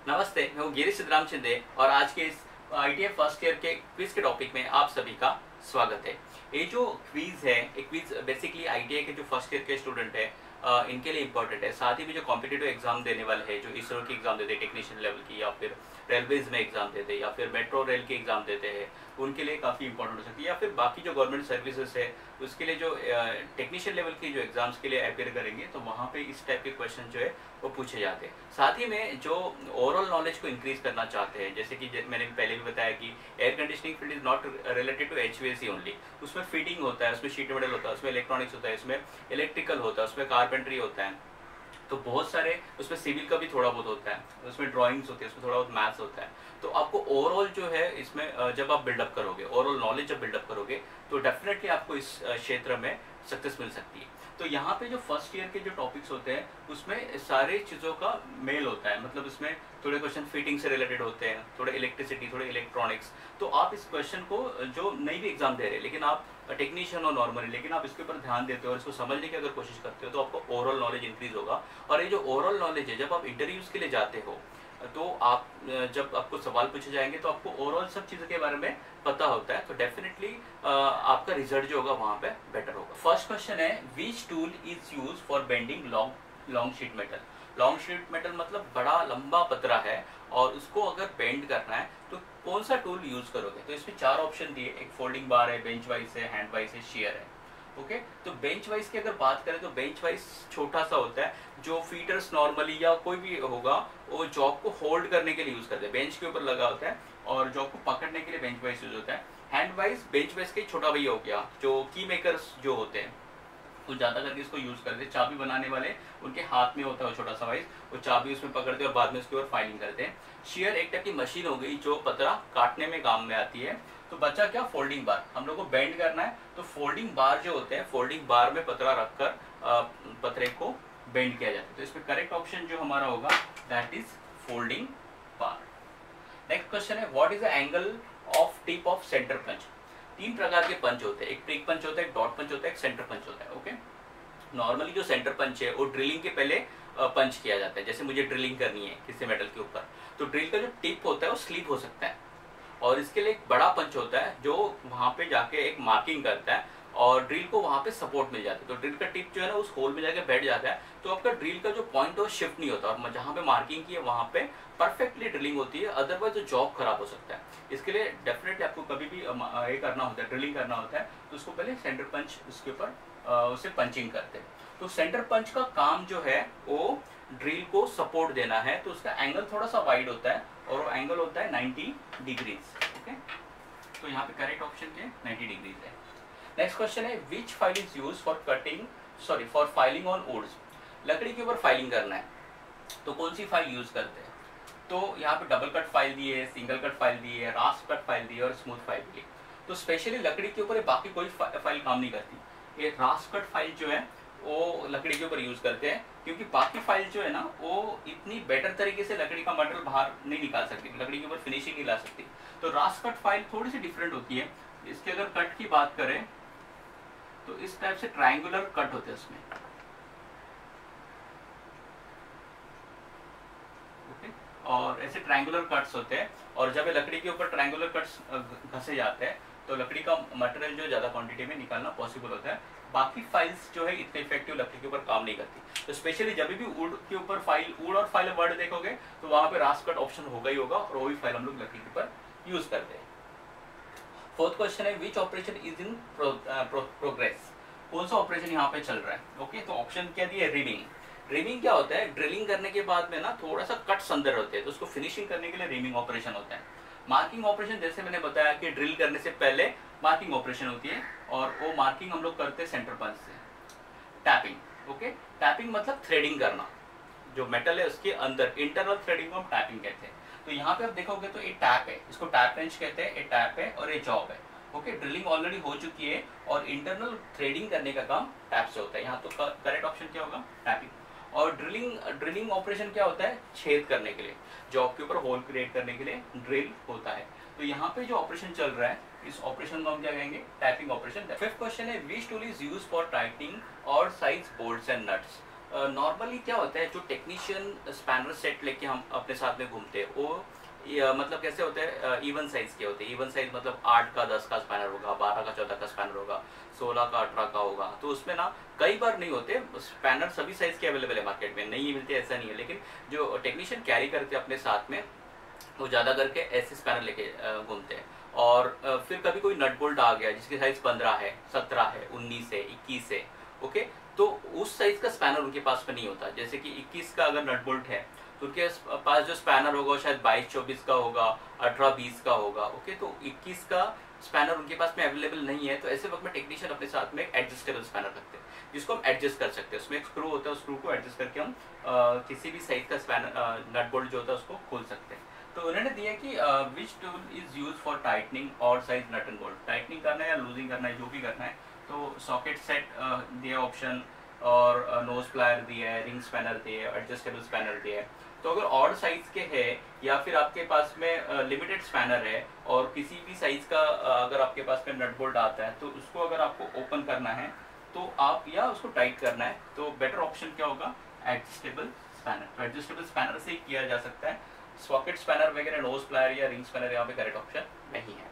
नमस्ते, मैं हूँ गिरीश सिद्धराम शिंदे और आज के इस ITF फर्स्ट ईयर के क्विज के टॉपिक में आप सभी का स्वागत है। ये जो क्विज है, ये क्विज बेसिकली ITI के जो फर्स्ट ईयर के स्टूडेंट है इनके लिए इम्पोर्टेंट है। साथ ही भी जो कॉम्पिटिटिव एग्जाम देने वाले हैं, जो इसरो की एग्जाम देते हैं टेक्नीशियन लेवल की, या फिर रेलवेज में एग्जाम देते हैं, या फिर मेट्रो रेल की एग्जाम देते हैं, उनके लिए काफ़ी इंपॉर्टेंट हो सकती है। या फिर बाकी जो गवर्नमेंट सर्विसेज है उसके लिए जो टेक्नीशियन लेवल की जो एग्जाम्स के लिए अपेयर करेंगे, तो वहाँ पे इस टाइप के क्वेश्चन जो है वो पूछे जाते हैं। साथ ही में जो ओवरऑल नॉलेज को इंक्रीज करना चाहते हैं, जैसे कि मैंने पहले भी बताया कि air conditioning field is not related to HVAC only. उसमें फिटिंग होता है, उसमें शीट मेटल होता है, उसमें इलेक्ट्रॉनिक्स होता है, इसमें इलेक्ट्रिकल होता है, उसमें कारपेंट्री होता है, तो बहुत सारे उसमें सिविल का भी थोड़ा बहुत होता है, उसमें ड्राइंग्स होती है, उसमें थोड़ा बहुत मैथ्स होता है। तो आपको ओवरऑल जो है इसमें जब आप बिल्डअप करोगे, ओवरऑल नॉलेज जब बिल्डअप करोगे, तो डेफिनेटली आपको इस क्षेत्र में सक्सेस मिल सकती है। तो यहाँ पे जो फर्स्ट ईयर के जो टॉपिक्स होते हैं उसमें सारे चीज़ों का मेल होता है, मतलब इसमें थोड़े क्वेश्चन फिटिंग से रिलेटेड होते हैं, थोड़े इलेक्ट्रिसिटी, थोड़े इलेक्ट्रॉनिक्स। तो आप इस क्वेश्चन को जो नहीं भी एग्जाम दे रहे लेकिन आप टेक्नीशियन हो नॉर्मली, लेकिन आप इसके ऊपर ध्यान देते हो और इसको समझने की अगर कोशिश करते हो, तो आपको ओवरऑल नॉलेज इंक्रीज होगा। और ये जो ओवरऑल नॉलेज है, जब आप इंटरव्यूज के लिए जाते हो तो आप जब आपको सवाल पूछे जाएंगे तो आपको ओवरऑल सब चीज़ों के बारे में पता होता है, तो डेफिनेटली आपका रिजल्ट जो होगा वहाँ पे बेटर होगा। फर्स्ट क्वेश्चन है, which tool is use for bending long sheet metal. Long sheet metal मतलब बड़ा लंबा पतरा है और उसको अगर बेंड करना है तो कौन सा टूल यूज करोगे। तो इसमें 4 ऑप्शन दिए, एक फोल्डिंग बार है, बेंच वाइज है, हैंड वाइज है, शेयर है। ओके, तो बेंच वाइज की अगर बात करें तो बेंच वाइज छोटा सा होता है, जो फीटर्स नॉर्मली या कोई भी होगा वो जॉब को होल्ड करने के लिए यूज करते हैं, बेंच के ऊपर लगा होता है और जॉब को पकड़ने के लिए बेंच वाइज यूज होता है। हैंड वाइज बेंच वाइज का छोटा भैया हो गया, जो की मेकर्स जो होते हैं वो ज्यादा करके इसको यूज करते हैं। चाबी बनाने वाले उनके हाथ में होता है वो छोटा सा वाइज, वो चाबी उसमें पकड़ते हैं और बाद में उसके ऊपर फाइलिंग करते हैं। शेयर एक टाइप की मशीन हो गई जो पतरा काटने में काम में आती है। तो बचा क्या, फोल्डिंग बार। हम लोग को बेंड करना है तो फोल्डिंग बार जो होते हैं, फोल्डिंग बार में पतरा रखकर पतरे को बेंड किया जाता है। तो इसमें करेक्ट ऑप्शन जो हमारा होगा that is folding bar. Next question है, what is the angle of tip of centre punch. 3 प्रकार के पंच होते हैं, एक प्रिक पंच होता है, एक डॉट पंच होता है, एक सेंटर पंच होता है। ओके, नॉर्मली जो सेंटर पंच है वो ड्रिलिंग के पहले पंच किया जाता है। जैसे मुझे ड्रिलिंग करनी है किसी मेटल के ऊपर, तो ड्रिल का जो टिप होता है वो स्लिप हो सकता है, और इसके लिए एक बड़ा पंच होता है जो वहां पे जाके एक मार्किंग करता है और ड्रिल को वहां पे सपोर्ट मिल जाता है। तो ड्रिल का टिप जो है ना उस होल में जाके बैठ जाता है, तो आपका ड्रिल का जो पॉइंट है वो शिफ्ट नहीं होता और जहाँ पे मार्किंग की है वहां पे परफेक्टली ड्रिलिंग होती है। अदरवाइज जो जॉब खराब हो सकता है। इसके लिए डेफिनेटली आपको कभी भी ये करना होता है, ड्रिलिंग करना होता है, तो उसको पहले सेंटर पंच उसके ऊपर उसे पंचिंग करते हैं। तो सेंटर पंच का काम जो है वो ड्रिल को सपोर्ट देना है, तो उसका एंगल थोड़ा सा वाइड होता है और वो एंगल होता है 90 डिग्रीज। ओके, तो यहाँ पे करेक्ट ऑप्शन क्या है, 90 डिग्रीज है। नेक्स्ट क्वेश्चन है, which file is use for filing on woods. लकड़ी के ऊपर फाइलिंग करना है तो कौन सी फाइल यूज करते हैं। तो यहाँ पे डबल कट फाइल दी है, सिंगल कट फाइल दी है, रास्प कट फाइल दी है और स्मूथ फाइल दी है। तो स्पेशली लकड़ी के ऊपर बाकी कोई फाइल काम नहीं करती। ये रास्प कट फाइल जो है वो लकड़ी के ऊपर यूज करते हैं, क्योंकि बाकी फाइल जो है ना वो इतनी बेटर तरीके से लकड़ी का मटेरियल बाहर नहीं निकाल सकती, लकड़ी के ऊपर फिनिशिंग नहीं ला सकती। तो रास्प कट फाइल थोड़ी सी डिफरेंट होती है। इसके अगर कट की बात करें तो इस टाइप से ट्रायंगुलर कट होते हैं उसमें। ओके, और ऐसे ट्रायंगुलर कट्स होते हैं, और जब लकड़ी के ऊपर ट्रायंगुलर कट्स घसे जाते हैं तो लकड़ी का मटेरियल जो ज्यादा क्वांटिटी में निकालना पॉसिबल होता है। बाकी फाइल्स जो है इतने इफेक्टिव लकड़ी के ऊपर काम नहीं करती। तो स्पेशली जब भी वुड के ऊपर फाइल, वुड और फाइल वर्ड देखोगे तो वहां पे रास्प कट ऑप्शन होगा ही होगा, और वही फाइल हम लोग लकड़ी के ऊपर यूज करते हैं। फोर्थ क्वेश्चन है, which operation is in progress. कौन सा ऑपरेशन यहाँ पे चल रहा है। ओके, तो ऑप्शन क्या दिए, रिमिंग। रिमिंग क्या होता है, ड्रिलिंग करने के बाद में ना थोड़ा सा कट्स अंदर होते हैं, तो उसको फिनिशिंग करने के लिए रिमिंग ऑपरेशन होता है। मार्किंग ऑपरेशन जैसे मैंने बताया कि ड्रिल करने से पहले मार्किंग ऑपरेशन होती है, और वो मार्किंग हम लोग करते हैं सेंटर पंच से। टैपिंग, ओके, टैपिंग मतलब थ्रेडिंग करना, जो मेटल है उसके अंदर इंटरनल थ्रेडिंग को हम टैपिंग कहते हैं। तो यहाँ पे आप देखोगे तो ये टैप है, इसको टैप रेंच कहते हैं, ये टैप है और ये जॉब है। ओके, ड्रिलिंग ऑलरेडी हो चुकी है और इंटरनल थ्रेडिंग करने का काम टैप से होता है। यहाँ तो करेक्ट ऑप्शन क्या होगा, टैपिंग। और ड्रिलिंग ऑपरेशन क्या होता है, छेद करने के लिए, जॉब के ऊपर होल क्रिएट करने के लिए ड्रिल होता है। तो यहाँ पे जो ऑपरेशन चल रहा है इस ऑपरेशन को हम क्या कहेंगे, टैपिंग ऑपरेशन। फिफ्थ क्वेश्चन है, which tool is used for tightening और size bolts and nuts. Normally क्या होता है, जो टेक्नीशियन स्पैनर सेट लेके हम अपने साथ में घूमते हैं वो मतलब कैसे होते हैं, इवन साइज के होते हैं। इवन साइज मतलब 8 का 10 का स्पैनर होगा, 12 का 14 का स्पैनर होगा, 16 का 18 का होगा। तो उसमें ना कई बार नहीं होते स्पैनर, सभी साइज के अवेलेबल है मार्केट में, नहीं मिलते ऐसा नहीं है। लेकिन जो टेक्नीशियन कैरी करते हैं अपने साथ में वो ज़्यादा करके ऐसे स्पैनर लेके घूमते हैं। और फिर कभी कोई नट बोल्ट आ गया जिसकी साइज 15 है, 17 है, 19 है, 21 है, ओके, तो उस साइज का स्पैनर उनके पास में नहीं होता। जैसे कि 21 का अगर नट बोल्ट है तो उनके पास जो स्पैनर होगा शायद 22-24 का होगा, 18-20 का होगा, ओके। तो 21 का स्पैनर उनके पास में अवेलेबल नहीं है, तो ऐसे वक्त में टेक्नीशियन अपने साथ में एक एडजस्टेबल स्पैनर रखते हैं जिसको हम एडजस्ट कर सकते हैं। उसमें एक स्क्रू होता है, उस स्क्रू को एडजस्ट करके हम किसी भी साइज का स्पैनर नट बोल्ट जो होता है उसको खोल सकते हैं। तो उन्होंने दिया कि which tool is use for tightening और size nut and bolt, tightening करना है या लूजिंग करना है, जो भी करना है। तो सॉकेट सेट दिया ऑप्शन, और नोज प्लायर दिया है, रिंग स्पैनर दिया है, एडजस्टेबल स्पैनर दिया है। तो अगर ऑड साइज के है या फिर आपके पास में लिमिटेड स्पैनर है और किसी भी साइज का अगर आपके पास में नट बोल्ट आता है तो उसको अगर आपको ओपन करना है तो आप, या उसको टाइट करना है, तो बेटर ऑप्शन क्या होगा, एडजस्टेबल स्पैनर। तो एडजस्टेबल स्पैनर से ही किया जा सकता है। सॉकेट स्पैनर वगैरह, नोज प्लायर या रिंग स्पैनर यहाँ पे करेक्ट ऑप्शन नहीं है।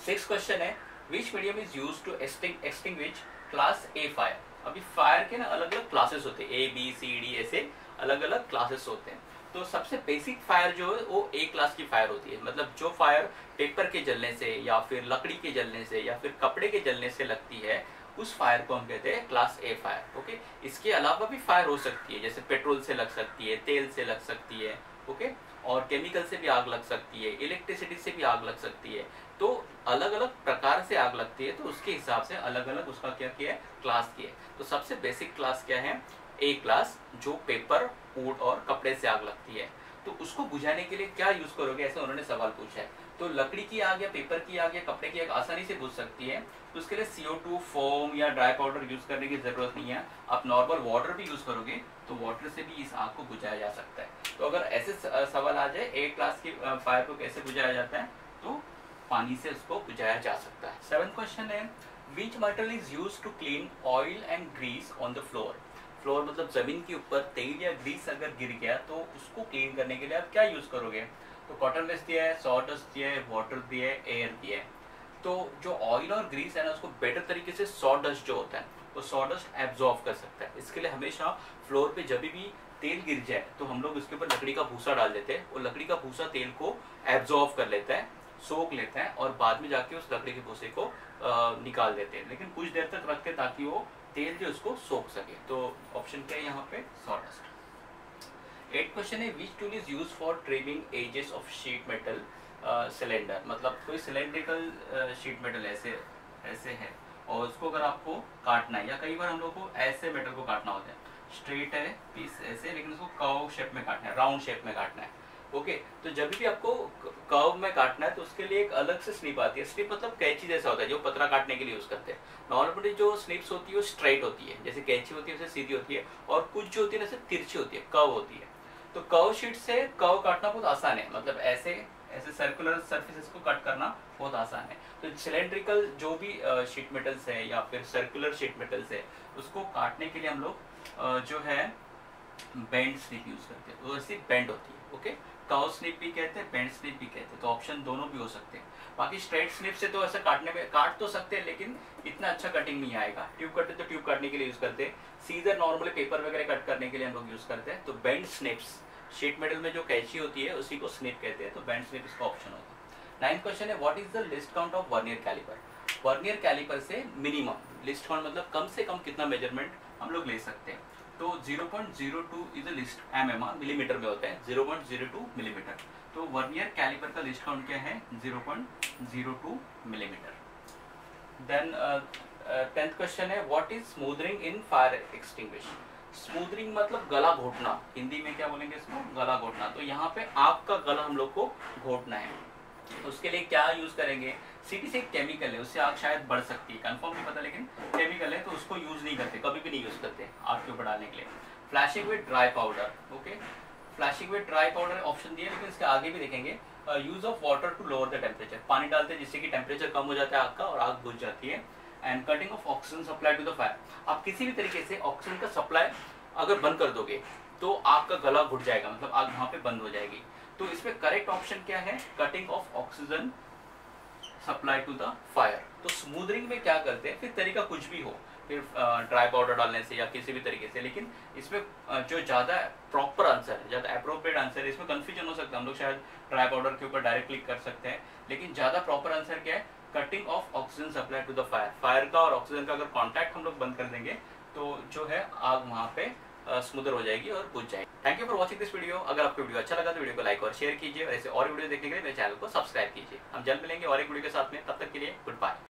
6 क्वेश्चन है, which medium is used to extinguish class A fire. अभी फायर के ना अलग अलग क्लासेस होते हैं, ABCD ऐसे अलग अलग क्लासेस होते हैं। तो सबसे बेसिक फायर जो है वो ए क्लास की फायर होती है, मतलब जो फायर पेपर के जलने से या फिर लकड़ी के जलने से या फिर कपड़े के जलने से लगती है, उस फायर को हम कहते हैं क्लास ए फायर, ओके। इसके अलावा भी फायर हो सकती है, जैसे पेट्रोल से लग सकती है, तेल से लग सकती है, ओके, और केमिकल से भी आग लग सकती है, इलेक्ट्रिसिटी से भी आग लग सकती है। तो अलग अलग प्रकार से आग लगती है, तो उसके हिसाब से अलग अलग उसका क्या किया है, क्लास किया है। तो सबसे बेसिक क्लास क्या है, ए क्लास, जो पेपर, वुड और कपड़े से आग लगती है। तो उसको बुझाने के लिए क्या यूज करोगे, ऐसा उन्होंने सवाल पूछा है। तो लकड़ी की आग या पेपर की आग या कपड़े की आग आसानी से बुझ सकती है, तो उसके लिए CO2 फोम या ड्राई पाउडर यूज करने की जरूरत नहीं है। आप नॉर्मल वाटर भी यूज करोगे तो वाटर से भी इस आग को बुझाया जा सकता है। तो अगर ऐसे सवाल आ जाए ए क्लास की फायर को कैसे बुझाया जाता है, तो पानी से उसको बुझाया जा सकता है। 7th क्वेश्चन है, which material is used to clean oil and grease on the floor. Floor मतलब जमीन के ऊपर तेल या ग्रीस अगर गिर गया तो उसको क्लीन करने के लिए आप क्या यूज करोगे। तो कॉटन बेस दिया है, सॉडस्ट दिया है, वाटर दिया है, एयर दिया है। तो जो ऑयल और ग्रीस है ना, उसको बेटर तरीके से सॉडस्ट जो होता है वो सॉडस्ट एब्जॉर्ब कर सकता है। इसके लिए हमेशा फ्लोर पे जब भी तेल गिर जाए तो हम लोग उसके ऊपर लकड़ी का भूसा डाल देते हैं, और लकड़ी का भूसा तेल को एब्जॉर्ब कर लेता है, सोख लेता है, और बाद में जाके उस लकड़ी के भूसे को निकाल देते हैं। लेकिन कुछ देर तक रखते हैं ताकि वो तेल जो उसको सोख सके। तो ऑप्शन क्या है यहाँ पे, सॉडस्ट। 8th क्वेश्चन है, which tool is use for trimming edges of sheet metal cylinder. मतलब कोई सिलेंड्रिकल शीट मेटल ऐसे है और उसको अगर आपको काटना है, या कई बार हम लोग को ऐसे मेटल को काटना होता है, स्ट्रेट है पीस ऐसे, लेकिन उसको कर्व शेप में काटना है, राउंड शेप में काटना है, ओके। तो जब भी आपको कर्व में काटना है तो उसके लिए एक अलग से स्निप आती है। स्निप मतलब कैंची जैसा होता है जो पतला काटने के लिए यूज करते हैं। नॉर्मली जो स्निप्स होती है वो स्ट्रेट होती है, जैसे कैंची होती है वैसे सीधी होती है, और कुछ जो होती है ना तिरछी होती है, कर्व होती है। तो कर्व शीट से कर्व काटना बहुत आसान है, मतलब ऐसे सर्कुलर सर्फेसेस को कट करना बहुत आसान है। तो सिलेंड्रिकल जो भी शीट मेटल्स है या फिर सर्कुलर शीट मेटल्स है, उसको काटने के लिए हम लोग जो है बेंड स्निप यूज करते हैं, वो ऐसी बेंड होती है, ओके। कर्व स्निप भी कहते हैं, बेंड स्निप भी कहते हैं। तो ऑप्शन दोनों भी हो सकते हैं। बाकी स्ट्रेट स्निप से तो ऐसा काटने में काट तो सकते हैं, लेकिन इतना अच्छा कटिंग नहीं आएगा। ट्यूब कटर तो ट्यूब काटने के लिए यूज करते हैं, सीजर नॉर्मली पेपर वगैरह कट करने के लिए हम लोग यूज करते हैं। तो बेंड स्निप्स, शीट मेटल में जो कैंची होती है उसी को स्निप कहते हैं, तो बेंड स्निप इसका ऑप्शन होगा। 9th क्वेश्चन है, what is the least count of vernier caliper. Vernier caliper से मिनिमम लिस्ट काउंट मतलब कम से कम कितना मेजरमेंट हम लोग ले सकते हैं। तो 0.02 is the list, mm millimetre में होता है, 0.02 मिलीमीटर। तो वर्नियर कैलिपर का लिस्ट काउंट क्या है, 0.02 मिलीमीटर। देन 10th क्वेश्चन है, what is smothering in fire extinguisher. Smothering मतलब गला घोटना, हिंदी में क्या बोलेंगे इसको, गला घोटना। तो यहाँ पे आग का गला हम लोग को घोटना है, उसके लिए क्या यूज करेंगे, सीटी से एक केमिकल है, उससे आग शायद बढ़ सकती है, कंफर्म नहीं पता, लेकिन केमिकल है तो उसको यूज नहीं करते, कभी भी नहीं यूज करते आग के ऊपर डालने के लिए। Flashing with dry powder, okay. Flashing with dry powder option दिया, लेकिन इसके आगे भी देखेंगे। Use of water to lower the temperature, पानी डालते हैं जिससे कि टेम्परेचर कम हो जाता है आग का और आग बुझ जाती है। And cutting off oxygen supply to the fire, आप किसी भी तरीके से ऑक्सीजन का सप्लाई अगर बंद कर दोगे तो आग का गला घुट जाएगा, मतलब आग वहां पे बंद हो जाएगी। तो इसमें करेक्ट ऑप्शन क्या है, cutting off oxygen supply to the fire. तो स्मूदरिंग में क्या करते हैं, फिर तरीका कुछ भी हो, फिर ड्राई पाउडर डालने से या किसी भी तरीके से, लेकिन इसमें जो ज़्यादा प्रॉपर आंसर है, ज़्यादा अप्रोप्रिएट आंसर है, इसमें कंफ्यूजन हो सकता है, हम लोग शायद ड्राई पाउडर के ऊपर डायरेक्ट क्लिक कर सकते हैं, लेकिन ज़्यादा प्रॉपर आंसर क्या है, cutting off oxygen supply to the fire. Fire का और ऑक्सीजन का अगर कॉन्टैक्ट हम लोग बंद कर देंगे तो जो है आग वहाँ पे स्मूदर हो जाएगी और बुझ जाएगी। Thank you for watching this video. अगर आपको वीडियो अच्छा लगा तो वीडियो को लाइक और शेयर कीजिए, और ऐसे और वीडियो देखने के लिए मेरे चैनल को सब्सक्राइब कीजिए। हम जल्द मिलेंगे और एक वीडियो के साथ में, तब तक के लिए गुड बाय।